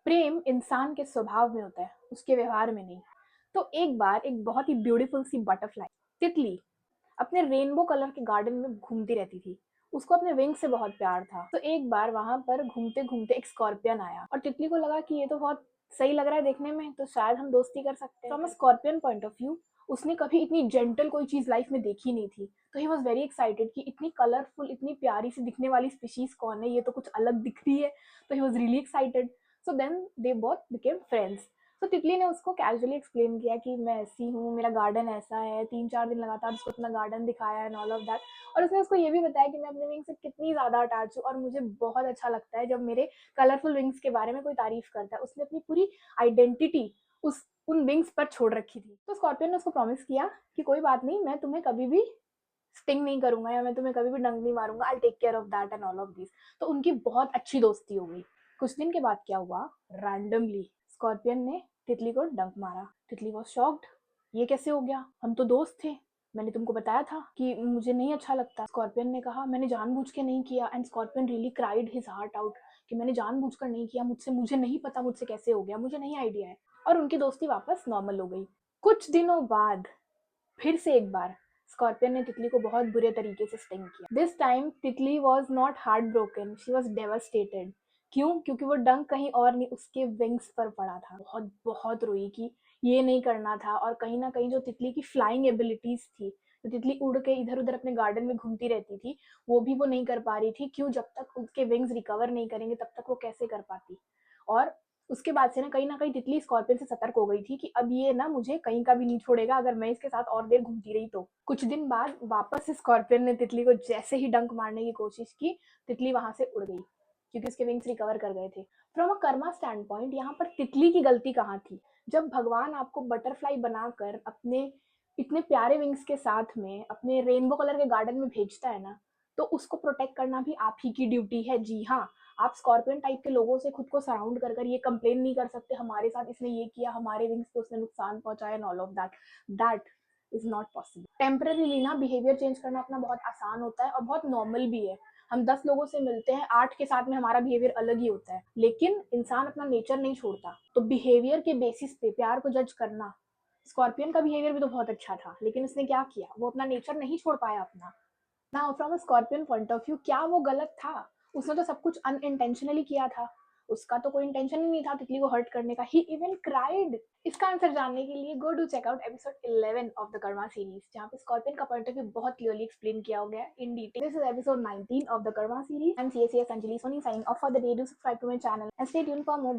प्रेम इंसान के स्वभाव में होता है, उसके व्यवहार में नहीं। तो एक बार एक बहुत ही ब्यूटीफुल सी बटरफ्लाई तितली अपने रेनबो कलर के गार्डन में घूमती रहती थी। उसको अपने विंग से बहुत प्यार था। तो एक बार वहां पर घूमते घूमते एक स्कॉर्पियन आया और तितली को लगा कि ये तो बहुत सही लग रहा है देखने में, तो शायद हम दोस्ती कर सकते हैं। From a scorpion point of view उसने कभी इतनी जेंटल कोई चीज लाइफ में देखी नहीं थी। तो ही वॉज वेरी एक्साइटेड कि इतनी कलरफुल, इतनी प्यारी सी दिखने वाली स्पीशीज कौन है, ये तो कुछ अलग दिख रही है। तो he was really excited. So then they both became friends. तो तितली ने उसको कैजुअली एक्सप्लेन किया कि मैं ऐसी हूँ, मेरा गार्डन ऐसा है, 3-4 दिन लगातार उसको अपना गार्डन दिखाया एंड ऑल ऑफ दैट। और उसने उसको ये भी बताया कि मैं अपने विंग से कितनी ज़्यादा अटैच हूँ और मुझे बहुत अच्छा लगता है जब मेरे कलरफुल विंग्स के बारे में कोई तारीफ करता है। उसने अपनी पूरी आइडेंटिटी उस उन विंग्स पर छोड़ रखी थी। तो स्कॉर्पियन ने उसको प्रॉमिस किया कि कोई बात नहीं, मैं तुम्हें कभी भी स्टिंग नहीं करूंगा या मैं तुम्हें कभी भी डंक नहीं मारूंगा, I take care of that and all of this. तो उनकी बहुत अच्छी दोस्ती हो गई। कुछ दिन के बाद क्या हुआ, रैंडमली स्कॉर्पियन ने तितली को डंक मारा। तितली वॉज शॉक्ड, ये कैसे हो गया, हम तो दोस्त थे, मैंने तुमको बताया था कि मुझे नहीं अच्छा लगता। स्कॉर्पियन ने कहा मैंने जानबूझ के नहीं किया। And scorpion really cried his heart out कि मैंने जानबूझकर नहीं किया, मुझे नहीं पता मुझसे कैसे हो गया, मुझे नहीं आइडिया है। और उनकी दोस्ती वापस नॉर्मल हो गई। कुछ दिनों बाद फिर से एक बार स्कॉर्पियन ने तितली को बहुत बुरे तरीके से स्टिंग किया। दिस टाइम तितली was not heart broken, she was devastated. क्यों? क्योंकि वो डंक कहीं और नहीं, उसके विंग्स पर पड़ा था। बहुत बहुत रोई कि ये नहीं करना था। और कहीं ना कहीं जो तितली की फ्लाइंग एबिलिटीज थी, जो तितली उड़ के इधर उधर अपने गार्डन में घूमती रहती थी, वो नहीं कर पा रही थी। क्यों? जब तक उसके विंग्स रिकवर नहीं करेंगे तब तक वो कैसे कर पाती। और उसके बाद से ना कहीं तितली स्कॉर्पियन से सतर्क हो गई थी कि अब ये ना मुझे कहीं का भी नहीं छोड़ेगा अगर मैं इसके साथ और देर घूमती रही तो। कुछ दिन बाद वापस स्कॉर्पियन ने तितली को जैसे ही डंक मारने की कोशिश की, तितली वहां से उड़ गई क्योंकि उसके विंग्स रिकवर कर गए थे। From a Karma stand point यहाँ पर तितली की गलती कहाँ थी? जब भगवान आपको बटरफ्लाई बनाकर अपने इतने प्यारे विंग्स के साथ में अपने रेनबो कलर के गार्डन में भेजता है ना, तो उसको प्रोटेक्ट करना भी आप ही की ड्यूटी है। जी हाँ, आप स्कॉर्पियन टाइप के लोगों से खुद को सराउंड कर कर ये कंप्लेन नहीं कर सकते हमारे साथ इसने ये किया, हमारे विंग्स को उसने नुकसान पहुंचाया and all of that. That is not possible. Temporarily ना बिहेवियर चेंज करना अपना बहुत आसान होता है और बहुत नॉर्मल भी है। हम 10 लोगों से मिलते हैं, 8 के साथ में हमारा बिहेवियर अलग ही होता है, लेकिन इंसान अपना नेचर नहीं छोड़ता। तो बिहेवियर के बेसिस पे प्यार को जज करना, स्कॉर्पियन का बिहेवियर भी तो बहुत अच्छा था, लेकिन उसने क्या किया, वो अपना नेचर नहीं छोड़ पाया अपना। Now from a scorpion point of view क्या वो गलत था? उसने तो सब कुछ अनइंटेंशनली किया था। उसका तो कोई इंटेंशन ही नहीं था तितली को हर्ट करने का। He even cried. इसका आंसर जानने के लिए go to check out episode 11 of the karma series, जहाँ पे स्कॉर्पियन का पॉइंट ऑफ व्यू बहुत क्लियरली एक्सप्लेन किया हो गया in detail. This is episode 19 of the karma series. I am CACS Anjali Soni signing off for the day. Do subscribe to my channel and stay tuned for more.